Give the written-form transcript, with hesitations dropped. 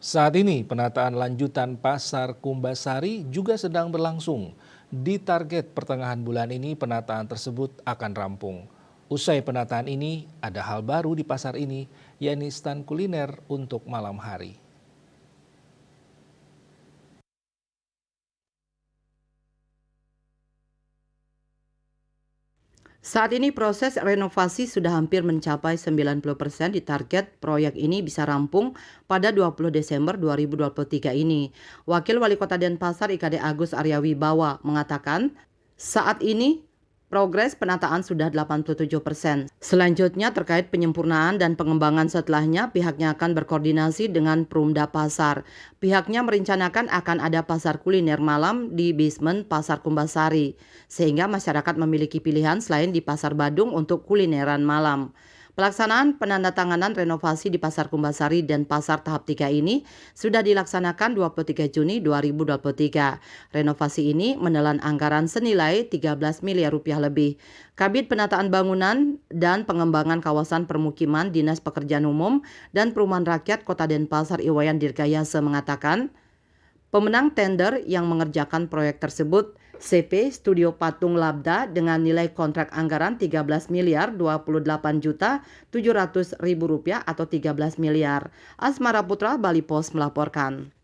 Saat ini penataan lanjutan Pasar Kumbasari juga sedang berlangsung. Di target pertengahan bulan ini penataan tersebut akan rampung. Usai penataan ini, ada hal baru di pasar ini, yakni stand kuliner untuk malam hari. Saat ini proses renovasi sudah hampir mencapai 90% di target proyek ini bisa rampung pada 20 Desember 2023 ini. Wakil Wali Kota Denpasar IKD Agus Aryawibawa mengatakan, saat ini progres penataan sudah 87%. Selanjutnya terkait penyempurnaan dan pengembangan setelahnya, pihaknya akan berkoordinasi dengan Perumda Pasar. Pihaknya merencanakan akan ada pasar kuliner malam di basement Pasar Kumbasari, sehingga masyarakat memiliki pilihan selain di Pasar Badung untuk kulineran malam. Pelaksanaan penandatanganan renovasi di Pasar Kumbasari dan Pasar Tahap 3 ini sudah dilaksanakan 23 Juni 2023. Renovasi ini menelan anggaran senilai 13 miliar rupiah lebih. Kabid Penataan Bangunan dan Pengembangan Kawasan Permukiman Dinas Pekerjaan Umum dan Perumahan Rakyat Kota Denpasar Iwayan Dirgayase mengatakan, pemenang tender yang mengerjakan proyek tersebut CP Studio Patung Labda dengan nilai kontrak anggaran 13 miliar 28 juta 700 ribu rupiah atau 13 miliar. Asmara Putra, Bali Pos melaporkan.